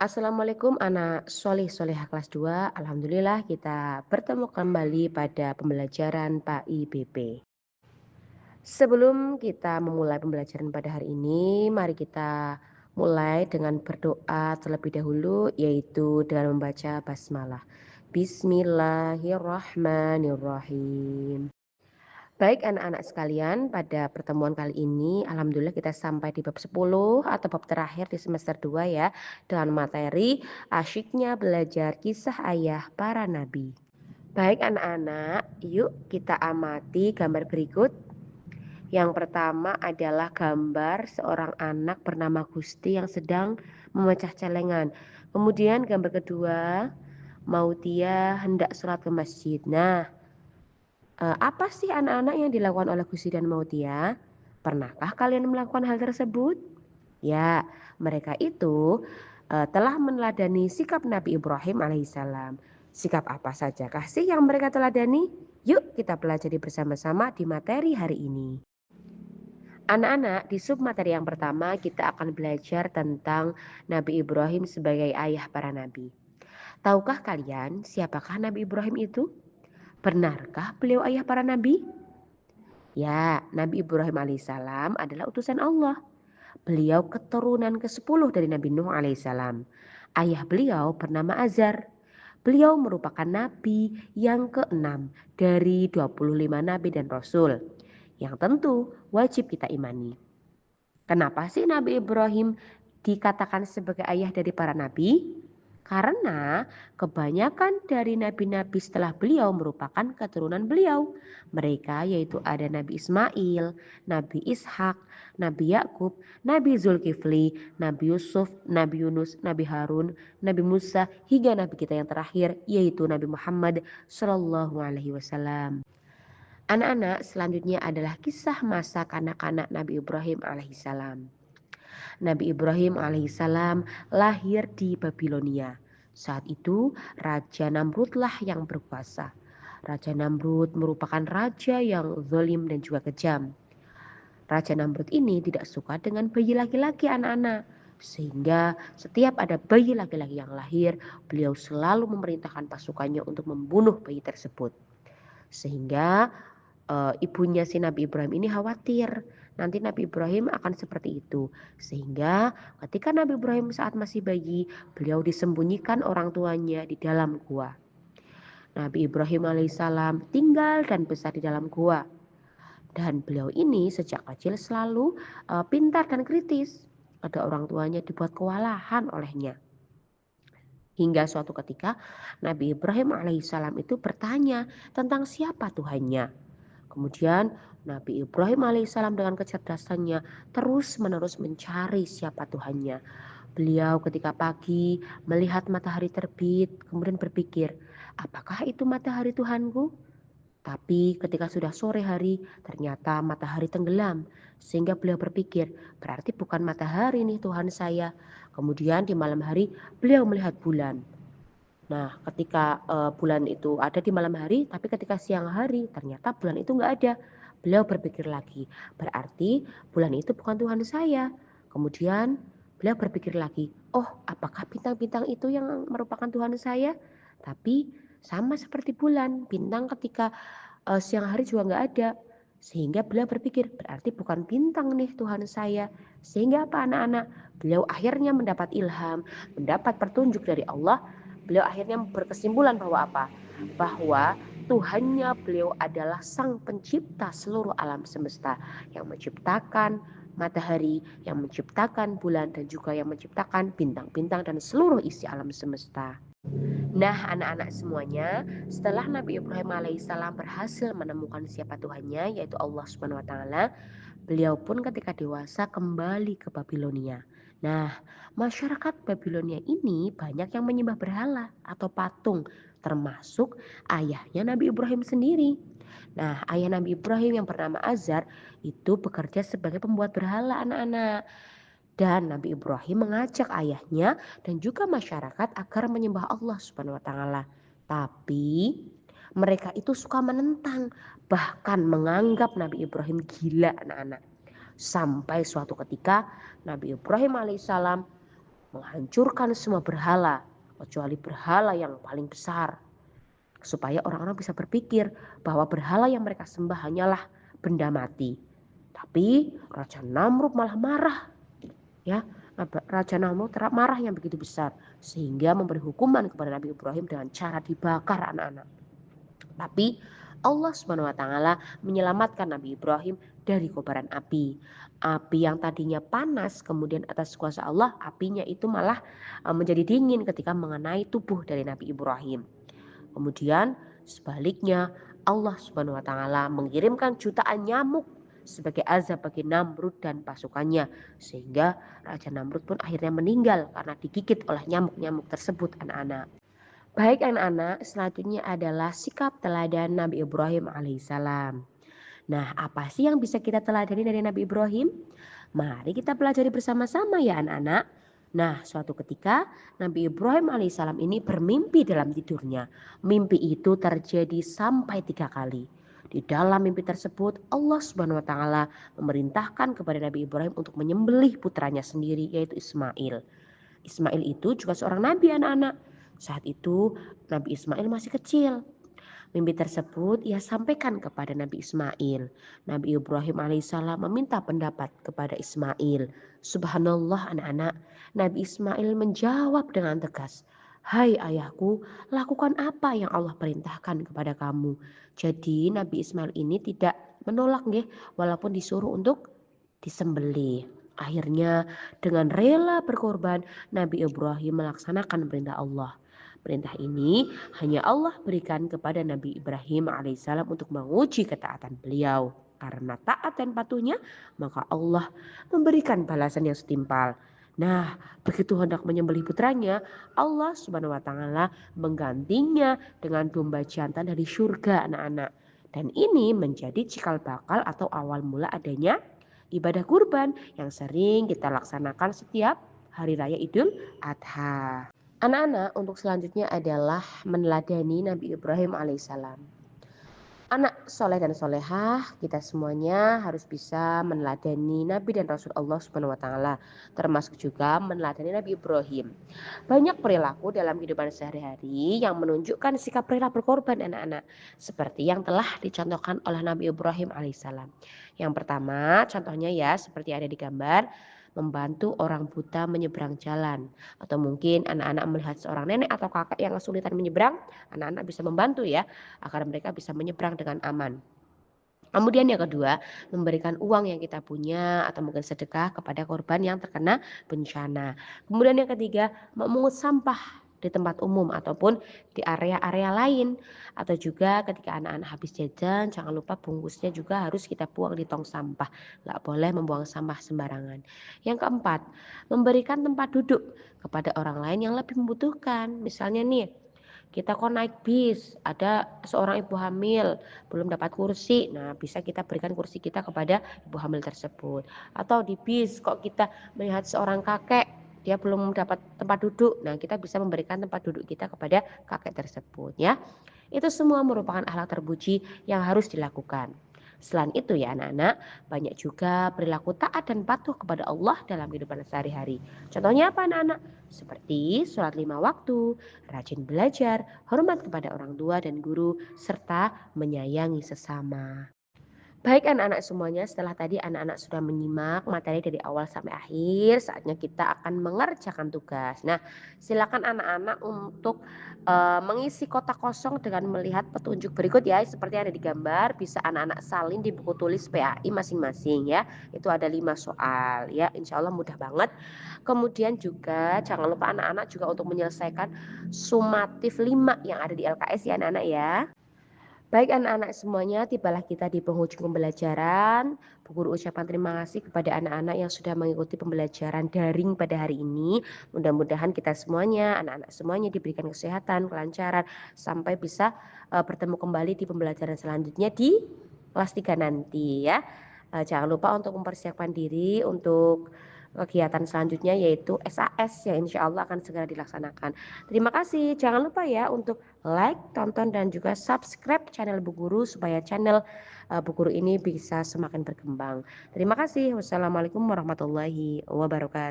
Assalamualaikum anak solih solehah kelas 2. Alhamdulillah kita bertemu kembali pada pembelajaran PAI-BP. Sebelum kita memulai pembelajaran pada hari ini, mari kita mulai dengan berdoa terlebih dahulu, yaitu dengan membaca basmalah. Bismillahirrahmanirrahim. Baik anak-anak sekalian, pada pertemuan kali ini alhamdulillah kita sampai di bab 10 atau bab terakhir di semester 2 ya, dengan materi asyiknya belajar kisah ayah para nabi. Baik anak-anak, yuk kita amati gambar berikut. Yang pertama adalah gambar seorang anak bernama Gusti yang sedang memecah celengan. Kemudian gambar kedua, Mautia hendak sholat ke masjid. Nah, apa sih anak-anak yang dilakukan oleh Gusti dan Mautia? Pernahkah kalian melakukan hal tersebut? Ya, mereka itu telah meneladani sikap Nabi Ibrahim alaihissalam. Sikap apa sajakah sih yang mereka teladani? Yuk kita pelajari bersama-sama di materi hari ini. Anak-anak, di sub materi yang pertama kita akan belajar tentang Nabi Ibrahim sebagai ayah para nabi. Tahukah kalian siapakah Nabi Ibrahim itu? Benarkah beliau ayah para nabi? Ya, Nabi Ibrahim alaihissalam adalah utusan Allah. Beliau keturunan ke-10 dari Nabi Nuh alaihissalam. Ayah beliau bernama Azar. Beliau merupakan nabi yang ke-6 dari 25 nabi dan rasul yang tentu wajib kita imani. Kenapa sih Nabi Ibrahim dikatakan sebagai ayah dari para nabi? Karena kebanyakan dari nabi-nabi setelah beliau merupakan keturunan beliau. Mereka yaitu ada Nabi Ismail, Nabi Ishak, Nabi Yakub, Nabi Zulkifli, Nabi Yusuf, Nabi Yunus, Nabi Harun, Nabi Musa, hingga Nabi kita yang terakhir yaitu Nabi Muhammad Shallallahu Alaihi Wasallam. Anak-anak, selanjutnya adalah kisah masa kanak-kanak Nabi Ibrahim alaihissalam. Nabi Ibrahim alaihissalam lahir di Babilonia. Saat itu Raja Namrudlah yang berkuasa. Raja Namrud merupakan raja yang zalim dan juga kejam. Raja Namrud ini tidak suka dengan bayi laki-laki anak-anak. Sehingga setiap ada bayi laki-laki yang lahir, beliau selalu memerintahkan pasukannya untuk membunuh bayi tersebut. Sehingga ibunya si Nabi Ibrahim ini khawatir nanti Nabi Ibrahim akan seperti itu. Sehingga ketika Nabi Ibrahim saat masih bayi, beliau disembunyikan orang tuanya di dalam gua. Nabi Ibrahim alaihissalam tinggal dan besar di dalam gua. Dan beliau ini sejak kecil selalu pintar dan kritis. Ada orang tuanya dibuat kewalahan olehnya. Hingga suatu ketika Nabi Ibrahim alaihissalam itu bertanya tentang siapa Tuhannya. Kemudian Nabi Ibrahim alaihissalam dengan kecerdasannya terus-menerus mencari siapa Tuhannya. Beliau ketika pagi melihat matahari terbit, kemudian berpikir, apakah itu matahari Tuhanku? Tapi ketika sudah sore hari, ternyata matahari tenggelam. Sehingga beliau berpikir, berarti bukan matahari nih Tuhan saya. Kemudian di malam hari beliau melihat bulan. Nah, ketika bulan itu ada di malam hari, tapi ketika siang hari ternyata bulan itu nggak ada. Beliau berpikir lagi, berarti bulan itu bukan Tuhan saya. Kemudian beliau berpikir lagi, oh apakah bintang-bintang itu yang merupakan Tuhan saya? Tapi sama seperti bulan, bintang ketika siang hari juga nggak ada. Sehingga beliau berpikir, berarti bukan bintang nih Tuhan saya. Sehingga apa anak-anak? Beliau akhirnya mendapat ilham, mendapat petunjuk dari Allah. Beliau akhirnya berkesimpulan bahwa apa? Bahwa Tuhannya beliau adalah sang pencipta seluruh alam semesta yang menciptakan matahari, yang menciptakan bulan dan juga yang menciptakan bintang-bintang dan seluruh isi alam semesta. Nah anak-anak semuanya, setelah Nabi Ibrahim alaihissalam berhasil menemukan siapa Tuhannya yaitu Allah Subhanahu wa taala, beliau pun ketika dewasa kembali ke Babilonia. Nah, masyarakat Babilonia ini banyak yang menyembah berhala atau patung, termasuk ayahnya Nabi Ibrahim sendiri. Nah, ayah Nabi Ibrahim yang bernama Azar itu bekerja sebagai pembuat berhala anak-anak. Dan Nabi Ibrahim mengajak ayahnya dan juga masyarakat agar menyembah Allah Subhanahu wa taala. Tapi mereka itu suka menentang, bahkan menganggap Nabi Ibrahim gila anak-anak. Sampai suatu ketika Nabi Ibrahim alaihissalam menghancurkan semua berhala kecuali berhala yang paling besar, supaya orang-orang bisa berpikir bahwa berhala yang mereka sembah hanyalah benda mati. Tapi Raja Namrud malah marah, ya. Raja Namrud marah yang begitu besar sehingga memberi hukuman kepada Nabi Ibrahim dengan cara dibakar anak-anak. Tapi Allah Subhanahu wa taala menyelamatkan Nabi Ibrahim dari kobaran api. Api yang tadinya panas kemudian atas kuasa Allah apinya itu malah menjadi dingin ketika mengenai tubuh dari Nabi Ibrahim. Kemudian sebaliknya Allah Subhanahu wa taala mengirimkan jutaan nyamuk sebagai azab bagi Namrud dan pasukannya, sehingga Raja Namrud pun akhirnya meninggal karena digigit oleh nyamuk-nyamuk tersebut anak-anak. Baik anak-anak, selanjutnya adalah sikap teladan Nabi Ibrahim alaihissalam. Nah, apa sih yang bisa kita teladani dari Nabi Ibrahim? Mari kita pelajari bersama-sama ya anak-anak. Nah, suatu ketika Nabi Ibrahim alaihissalam ini bermimpi dalam tidurnya. Mimpi itu terjadi sampai 3 kali. Di dalam mimpi tersebut Allah Subhanahu wa taala memerintahkan kepada Nabi Ibrahim untuk menyembelih putranya sendiri yaitu Ismail. Ismail itu juga seorang nabi anak-anak. Saat itu Nabi Ismail masih kecil. Mimpi tersebut ia sampaikan kepada Nabi Ismail. Nabi Ibrahim alaihissalam meminta pendapat kepada Ismail. Subhanallah anak-anak, Nabi Ismail menjawab dengan tegas, "Hai ayahku, lakukan apa yang Allah perintahkan kepada kamu." Jadi Nabi Ismail ini tidak menolak nggih, walaupun disuruh untuk disembelih. Akhirnya dengan rela berkorban, Nabi Ibrahim melaksanakan perintah Allah. Perintah ini hanya Allah berikan kepada Nabi Ibrahim alaihissalam untuk menguji ketaatan beliau. Karena taat dan patuhnya, maka Allah memberikan balasan yang setimpal. Nah, begitu hendak menyembelih putranya, Allah Subhanahu wa taala menggantinya dengan domba jantan dari surga anak-anak. Dan ini menjadi cikal bakal atau awal mula adanya ibadah kurban yang sering kita laksanakan setiap hari raya Idul Adha. Anak-anak, untuk selanjutnya adalah meneladani Nabi Ibrahim alaihissalam. Anak soleh dan solehah, kita semuanya harus bisa meneladani Nabi dan Rasul Allah Subhanahu wa taala, termasuk juga meneladani Nabi Ibrahim. Banyak perilaku dalam kehidupan sehari-hari yang menunjukkan sikap rela berkorban anak-anak, seperti yang telah dicontohkan oleh Nabi Ibrahim alaihissalam. Yang pertama, contohnya ya seperti ada di gambar, membantu orang buta menyeberang jalan. Atau mungkin anak-anak melihat seorang nenek atau kakek yang kesulitan menyeberang, anak-anak bisa membantu ya, agar mereka bisa menyeberang dengan aman. Kemudian yang kedua, memberikan uang yang kita punya atau mungkin sedekah kepada korban yang terkena bencana. Kemudian yang ketiga, memungut sampah di tempat umum ataupun di area-area lain. Atau juga ketika anak-anak habis jajan, jangan lupa bungkusnya juga harus kita buang di tong sampah. Nggak boleh membuang sampah sembarangan. Yang keempat, memberikan tempat duduk kepada orang lain yang lebih membutuhkan. Misalnya nih, kita kok naik bis, ada seorang ibu hamil belum dapat kursi, nah bisa kita berikan kursi kita kepada ibu hamil tersebut. Atau di bis kok kita melihat seorang kakek, dia belum dapat tempat duduk, nah kita bisa memberikan tempat duduk kita kepada kakek tersebut ya. Itu semua merupakan akhlak terpuji yang harus dilakukan. Selain itu ya anak-anak, banyak juga perilaku taat dan patuh kepada Allah dalam kehidupan sehari-hari. Contohnya apa anak-anak? Seperti sholat 5 waktu, rajin belajar, hormat kepada orang tua dan guru, serta menyayangi sesama. Baik anak-anak semuanya, setelah tadi anak-anak sudah menyimak materi dari awal sampai akhir, saatnya kita akan mengerjakan tugas. Nah, silakan anak-anak untuk mengisi kotak kosong dengan melihat petunjuk berikut ya, seperti ada di gambar. Bisa anak-anak salin di buku tulis PAI masing-masing ya. Itu ada 5 soal ya, insya Allah mudah banget. Kemudian juga jangan lupa anak-anak juga untuk menyelesaikan sumatif 5 yang ada di LKS ya anak-anak ya. Baik anak-anak semuanya, tibalah kita di penghujung pembelajaran. Bu Guru ucapkan terima kasih kepada anak-anak yang sudah mengikuti pembelajaran daring pada hari ini. Mudah-mudahan kita semuanya, anak-anak semuanya diberikan kesehatan, kelancaran, sampai bisa bertemu kembali di pembelajaran selanjutnya di kelas 3 nanti ya. Jangan lupa untuk mempersiapkan diri untuk kegiatan selanjutnya yaitu SAS yang insya Allah akan segera dilaksanakan. Terima kasih. Jangan lupa ya untuk like, tonton dan juga subscribe channel Bu Guru supaya channel Bu Guru ini bisa semakin berkembang. Terima kasih. Wassalamualaikum warahmatullahi wabarakatuh.